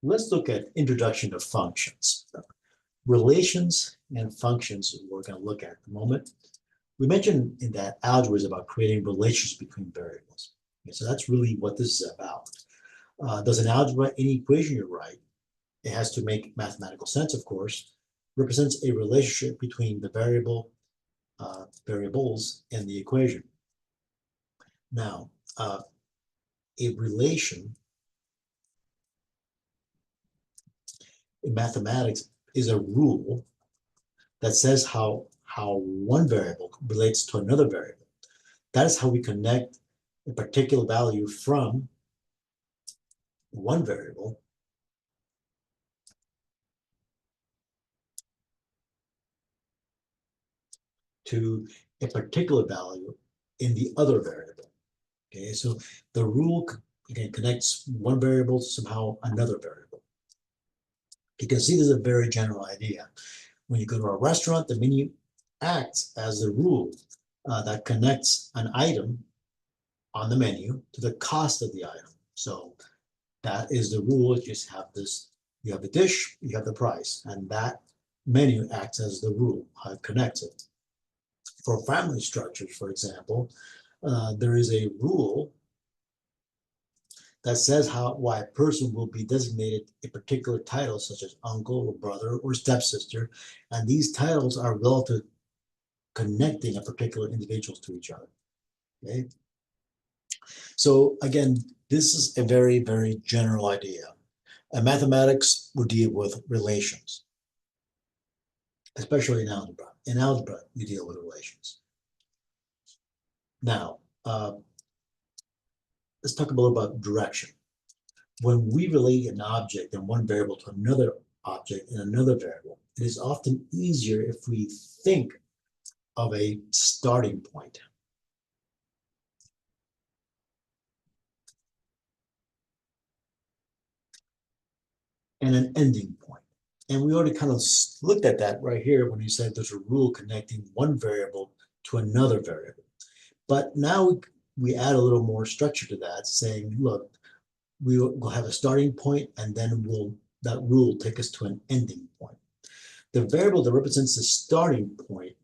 let's look at introduction to functions. Relations and functions we're going to look at the moment. We mentioned in that algebra is about creating relations between variables. Okay, so that's really what this is about. Does an algebra, any equation you write, it has to make mathematical sense, of course, represents a relationship between the variables in the equation. Now, a relation in mathematics is a rule that says how one variable relates to another variable. That is how we connect a particular value from one variable to a particular value in the other variable. Okay, so the rule again connects one variable to somehow another variable. You can see this is a very general idea. When you go to a restaurant, the menu acts as the rule that connects an item on the menu to the cost of the item. So that is the rule. You just have this, you have the dish, you have the price, and that menu acts as the rule, how it connects it. For family structures, for example, there is a rule that says why a person will be designated a particular title, such as uncle or brother or stepsister, and these titles are relative connecting a particular individuals to each other. Okay, so again, this is a very, very general idea. And mathematics will deal with relations, especially in algebra. In algebra, we deal with relations. Now, let's talk a little about direction. When we relate an object in one variable to another object in another variable, it is often easier if we think of a starting point. And an ending point. And we already kind of looked at that right here when you said there's a rule connecting one variable to another variable. But now we add a little more structure to that, saying, look, we will have a starting point, and then that rule will take us to an ending point. The variable that represents the starting point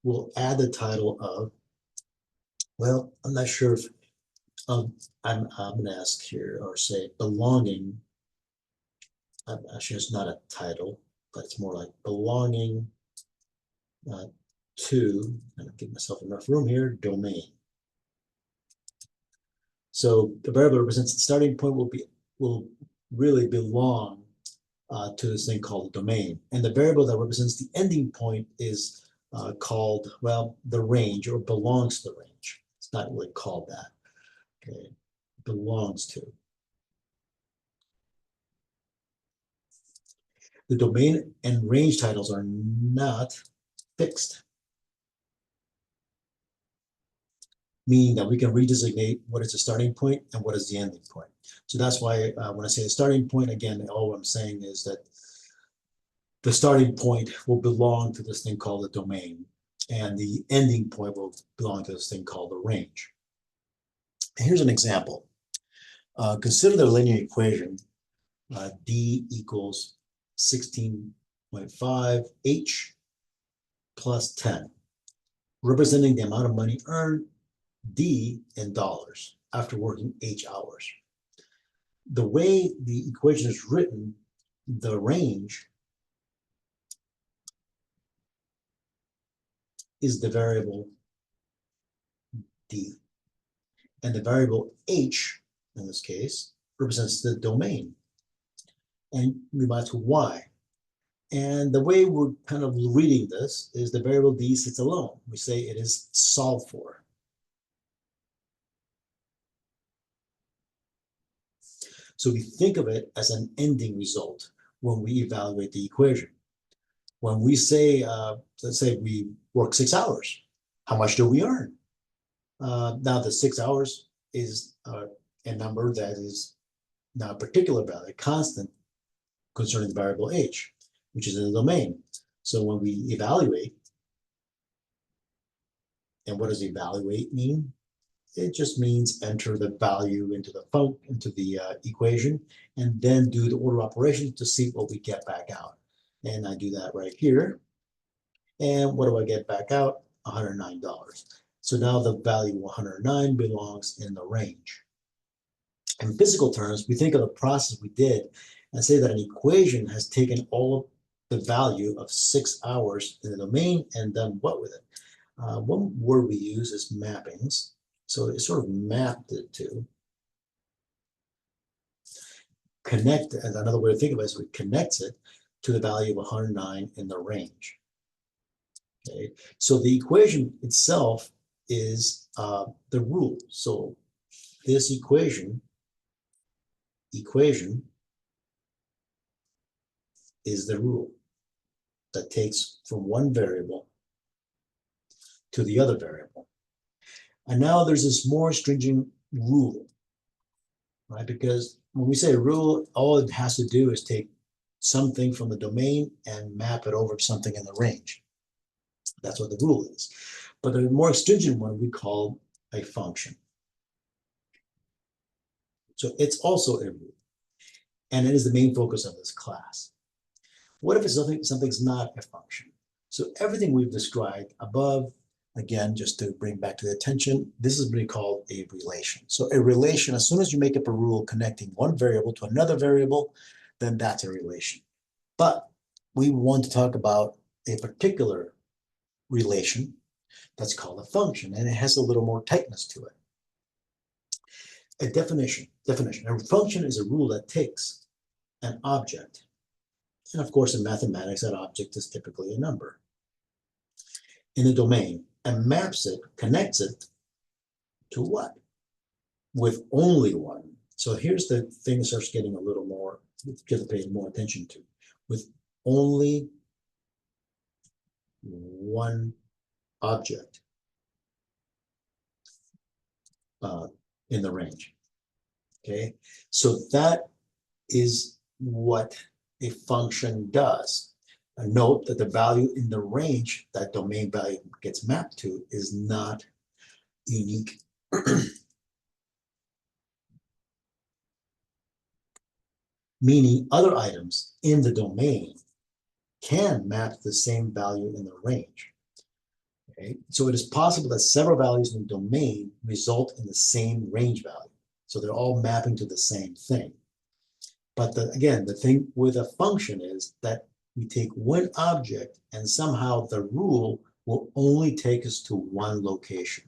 will add the title of, well, I'm not sure if I'm going to ask here or say belonging. Actually, it's not a title, but it's more like belonging to, and I'll give myself enough room here, domain. So the variable that represents the starting point will really belong to this thing called the domain. And the variable that represents the ending point is called, well, the range, or belongs to the range. It's not really called that. Okay, it belongs to. The domain and range titles are not fixed, meaning that we can redesignate what is the starting point and what is the ending point. So that's why when I say the starting point, again, all I'm saying is that the starting point will belong to this thing called the domain, and the ending point will belong to this thing called the range. And here's an example. Consider the linear equation D equals 16.5 H plus 10, representing the amount of money earned D in dollars after working H hours. The way the equation is written, the range is the variable D, and the variable H, in this case, represents the domain. And we might ask why. And the way we're kind of reading this is the variable D sits alone. We say it is solved for. So we think of it as an ending result when we evaluate the equation. When we say, let's say we work 6 hours, how much do we earn? Now the 6 hours is a number that is not a particular value, a constant concerning the variable H, which is in the domain. So when we evaluate, and what does evaluate mean? It just means enter the value into the equation, and then do the order operation to see what we get back out. And I do that right here. And what do I get back out? $109. So now the value 109 belongs in the range. In physical terms, we think of the process we did and say that an equation has taken all of the value of 6 hours in the domain and done what with it? One word we use is mappings. So it sort of mapped it to connect, and another way to think of it is it connects it to the value of 109 in the range. Okay, so the equation itself is the rule. So this equation is the rule that takes from one variable to the other variable. And now there's this more stringent rule, right? Because when we say rule, all it has to do is take something from the domain and map it over to something in the range. That's what the rule is. But the more stringent one we call a function. So it's also a rule, and it is the main focus of this class. What if something's not a function? So everything we've described above, again, just to bring back to the attention, this is what we call a relation. So a relation, as soon as you make up a rule connecting one variable to another variable, then that's a relation. But we want to talk about a particular relation that's called a function, and it has a little more tightness to it. A definition. A function is a rule that takes an object, and of course in mathematics that object is typically a number, in a domain, and maps it, connects it to what? With only one. So here's the thing that starts getting a little more, you have to pay more attention to. With only one object in the range. Okay, so that is what a function does. Note that the value in the range that domain value gets mapped to is not unique. Meaning other items in the domain can map the same value in the range. Okay? So it is possible that several values in the domain result in the same range value. So they're all mapping to the same thing. But again, the thing with a function is that we take one object and somehow the rule will only take us to one location,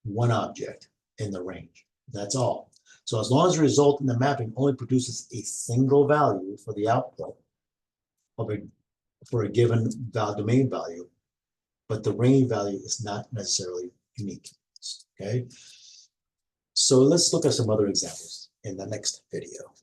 one object in the range. That's all. So as long as the result in the mapping only produces a single value for the output for a given domain value, but the range value is not necessarily unique. Okay. So let's look at some other examples in the next video.